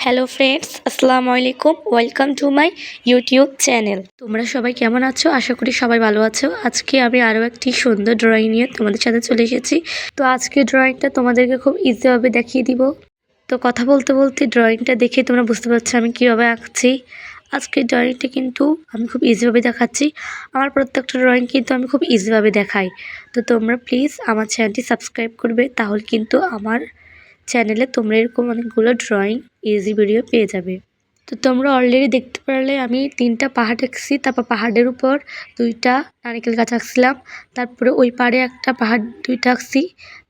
Hello friends, আসসালামু আলাইকুম। Welcome to my YouTube channel. তোমরা সবাই কেমন আছো? আশা করি সবাই ভালো আছো। আজকে আমি আরও একটি সুন্দর ড্রয়িং নিয়ে তোমাদের সাথে চলে এসেছি। তো আজকে ড্রয়িংটা তোমাদেরকে খুব ইজিভাবে দেখিয়ে দিব। তো কথা বলতে বলতে ড্রয়িংটা দেখে তোমরা বুঝতে পারছো আমি কীভাবে আঁকছি। আজকের ড্রয়িংটা কিন্তু আমি খুব ইজিভাবে দেখাচ্ছি। আমার প্রত্যেকটা ড্রয়িং কিন্তু আমি খুব ইজিভাবে দেখাই। তো তোমরা প্লিজ আমার চ্যানেলটি সাবস্ক্রাইব করবে, তাহলে কিন্তু আমার চ্যানেলে তোমরা এরকম অনেকগুলো ড্রয়িং ইজি ভিডিও পেয়ে যাবে। তো তোমরা অলরেডি দেখতে পারলে আমি 3টা পাহাড় আঁকছি, তারপর পাহাড়ের উপর 2টা নারকেল গাছ আঁকছিলাম, তারপরে ওই পাড়ে একটা পাহাড় 2টা আঁকছি।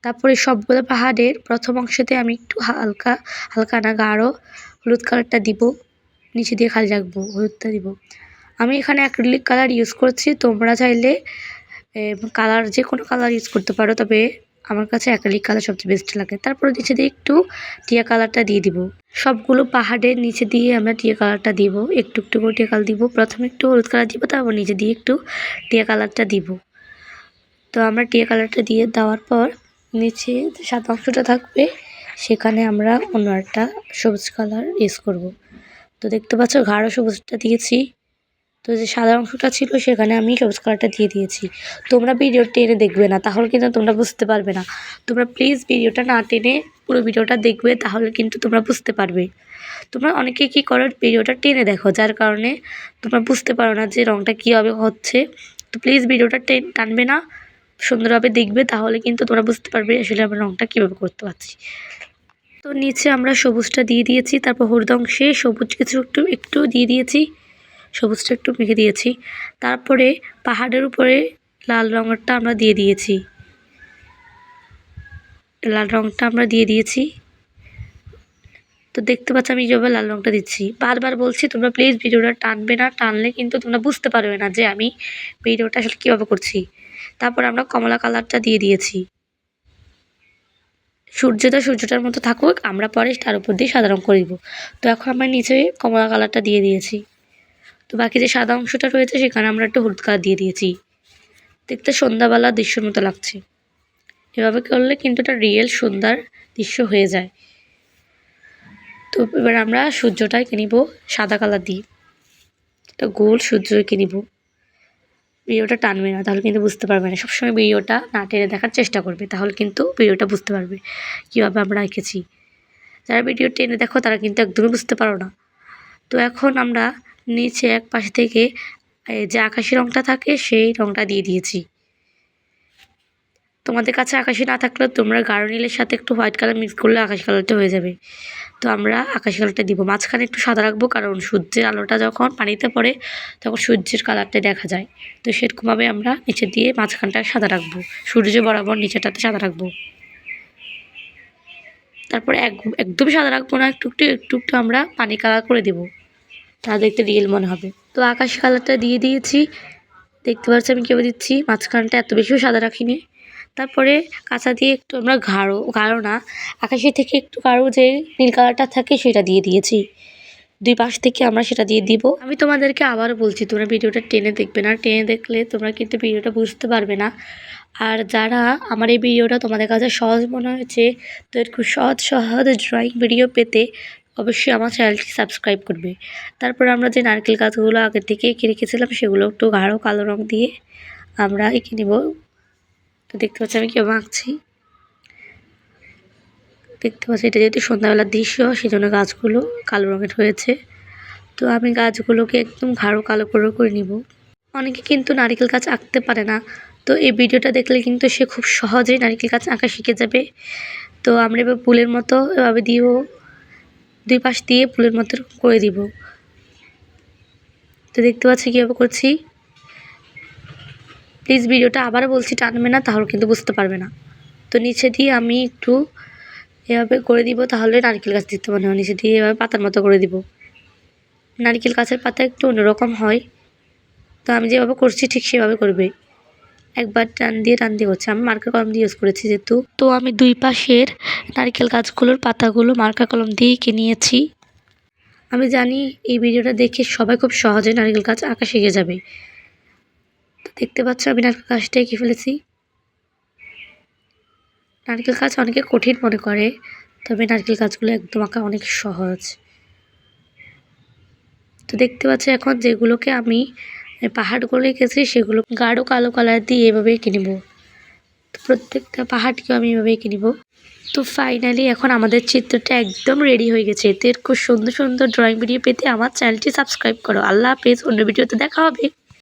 তারপরে সবগুলো পাহাড়ের প্রথম অংশতে আমি একটু হালকা হালকা না গাঢ় হলুদ কালারটা দিব, নিচে দিয়ে খালি রাখবো, হলুদটা দিব। আমি এখানে অ্যাক্রিলিক কালার ইউজ করছি, তোমরা চাইলে কালার যে কোনো কালার ইউজ করতে পারো, তবে আমার কাছে অ্যাক্রিলিক কালার সবচেয়ে বেস্ট লাগে। তারপরে নিচে দিয়ে একটু টিয়া কালারটা দিয়ে দিব। সবগুলো পাহাড়ের নিচে দিয়ে আমরা টিয়া কালারটা দিব, একটু একটু করে টিয়া কালার দিব। প্রথমে একটু হলুদ কালার দিব, তারপর নিচে দিয়ে একটু টিয়া কালারটা দিব। তো আমরা টিয়া কালারটা দিয়ে দেওয়ার পর নিচে সাদা অংশটা থাকবে, সেখানে আমরা অন্য একটা সবুজ কালার ইউজ করব। তো দেখতে পাচ্ছ গাঢ় সবুজটা দিয়েছি। তো যে সাদা অংশটা ছিল সেখানে আমি সবুজ কালারটা দিয়ে দিয়েছি। তোমরা ভিডিও টেনে দেখবে না, তাহলে কিন্তু তোমরা বুঝতে পারবে না। তোমরা প্লিজ ভিডিওটা না টেনে পুরো ভিডিওটা দেখবে, তাহলে কিন্তু তোমরা বুঝতে পারবে। তোমরা অনেকে কী করো, ভিডিওটা টেনে দেখো, যার কারণে তোমরা বুঝতে পারো না যে রঙটা কীভাবে হচ্ছে। তো প্লিজ ভিডিওটা টানবে না, সুন্দরভাবে দেখবে, তাহলে কিন্তু তোমরা বুঝতে পারবে আসলে আমরা রঙটা কীভাবে করতে পারছি। তো নিচে আমরা সবুজটা দিয়ে দিয়েছি, তারপর হলুদ অংশে সবুজ কিছু একটু একটু দিয়ে দিয়েছি, সবুজটা একটু মেখে দিয়েছি। তারপরে পাহাড়ের উপরে লাল রঙটা আমরা দিয়ে দিয়েছি, লাল রঙটা আমরা দিয়ে দিয়েছি। তো দেখতে পাচ্ছ আমি যেভাবে লাল রঙটা দিচ্ছি। বারবার বলছি তোমরা প্লিজ ভিডিওটা টানবে না, টানলে কিন্তু তোমরা বুঝতে পারবে না যে আমি ভিডিওটা আসলে কীভাবে করছি। তারপর আমরা কমলা কালারটা দিয়ে দিয়েছি। সূর্যটার মতো থাকুক, আমরা পরে তার উপর দিয়ে সাদা রঙ করে দিব। তো এখন আমরা নিচে কমলা কালারটা দিয়ে দিয়েছি। তো বাকি যে সাদা অংশটা রয়েছে সেখানে আমরা একটু হলুদ কালার দিয়ে দিয়েছি। দেখতে সন্ধ্যাবেলা দৃশ্যের মতো লাগছে। এভাবে করলে কিন্তু এটা রিয়েল সুন্দর দৃশ্য হয়ে যায়। তো এবার আমরা সূর্যটা এঁকে নিব সাদা কালার দিয়ে, একটা গোল সূর্য এঁকে নিব। ভিডিওটা টানবে না, তাহলে কিন্তু বুঝতে পারবে না। সবসময় ভিডিওটা না টেনে দেখার চেষ্টা করবে, তাহলে কিন্তু ভিডিওটা বুঝতে পারবে কীভাবে আমরা এঁকেছি। যারা ভিডিও টেনে দেখো তারা কিন্তু একদমই বুঝতে পারো না। তো এখন আমরা নিচে এক পাশে থেকে যে আকাশি রঙটা থাকে সেই রঙটা দিয়ে দিয়েছি। তোমাদের কাছে আকাশি না থাকলেও তোমরা গাঢ় নীলের সাথে একটু হোয়াইট কালার মিক্স করলে আকাশি কালারটা হয়ে যাবে। তো আমরা আকাশি কালারটা দিব, মাঝখানে একটু সাদা রাখবো, কারণ সূর্যের আলোটা যখন পানিতে পড়ে তখন সূর্যের কালারটা দেখা যায়। তো সেরকমভাবে আমরা নিচে দিয়ে মাঝখানটা সাদা রাখবো, সূর্য বরাবর নিচেটাতে সাদা রাখবো। তারপরে একদমই সাদা রাখবো না, একটু একটু একটু একটু আমরা পানি কালার করে দেবো, তা দেখতে রিয়েল মনে হবে। তো আকাশি কালারটা দিয়ে দিয়েছি, দেখতে পাচ্ছি আমি কীভাবে দিচ্ছি। মাঝখানটা এত বেশিও সাদা রাখিনি। তারপরে কাঁচা দিয়ে একটু আমরা গাঢ় না, আকাশি থেকে একটু গাঢ় যে নীল কালারটা থাকে সেটা দিয়ে দিয়েছি। দুই পাশ থেকে আমরা সেটা দিয়ে দিব। আমি তোমাদেরকে আবারও বলছি তোমরা ভিডিওটা টেনে দেখবে না, টেনে দেখলে তোমরা কিন্তু ভিডিওটা বুঝতে পারবে না। আর যারা আমার এই ভিডিওটা তোমাদের কাছে সহজ মনে হয়েছে, তো এরকম সহজ সহজ ড্রয়িং ভিডিও পেতে অবশ্যই আমার চ্যানেলটি সাবস্ক্রাইব করবে। তারপর আমরা যে নারকেল গাছগুলো আগে থেকে এঁকে রেখেছিলাম সেগুলো একটু গাঢ় কালো রঙ দিয়ে আমরা এঁকে নেব। তো দেখতে পাচ্ছি আমি কীভাবে আঁকছি। দেখতে পাচ্ছি এটা যেহেতু সন্ধ্যাবেলার দৃশ্য, সেজন্য গাছগুলো কালো রঙের হয়েছে। তো আমি গাছগুলোকে একদম গাঢ় কালো করে নিব। অনেকে কিন্তু নারকেল গাছ আঁকতে পারে না, তো এই ভিডিওটা দেখলে কিন্তু সে খুব সহজেই নারকেল গাছ আঁকা শিখে যাবে। তো আমরা এবার ফুলের মতো এভাবে দিব, দুই পাশ দিয়ে ফুলের মতো করে দিব। তো দেখতে পাচ্ছি কীভাবে করছি। প্লিজ ভিডিওটা আবারও বলছি টানবে না, তাহলে কিন্তু বুঝতে পারবে না। তো নিচে দিয়ে আমি একটু এভাবে করে দিব, তাহলে নারকেল গাছ দিতে মনে হয়। নিচে দিয়ে এভাবে পাতার মতো করে দিব। নারকেল গাছের পাতা একটু অন্যরকম হয়, তো আমি যেভাবে করছি ঠিক সেভাবে করবে। একবার টান দিয়ে করছি। আমি মার্কার কলম দিয়ে ইউজ করেছি যেহেতু। তো আমি দুই পাশের নারকেল গাছগুলোর পাতাগুলো মার্কার কলম দিয়েই এঁকে নিয়েছি। আমি জানি এই ভিডিওটা দেখে সবাই খুব সহজে নারকেল গাছ আঁকা শিখে যাবে। তো দেখতে পাচ্ছ আমি নারকেল গাছটা এঁকে ফেলেছি। নারকেল গাছ অনেকে কঠিন মনে করে, তবে নারকেল গাছগুলো একদম আঁকা অনেক সহজ। তো দেখতে পাচ্ছি এখন যেগুলোকে আমি পাহাড়গুলো এঁকেছি সেগুলো গাঢ় কালো কালার দিয়ে এভাবে এঁকে নেব। তো প্রত্যেকটা পাহাড়কেও আমি এভাবে এঁকে নেব। তো ফাইনালি এখন আমাদের চিত্রটা একদম রেডি হয়ে গেছে। এতে খুব সুন্দর সুন্দর ড্রয়িং ভিডিও পেতে আমার চ্যানেলটি সাবস্ক্রাইব করো। আল্লাহ হাফেজ, অন্য ভিডিওতে দেখা হবে।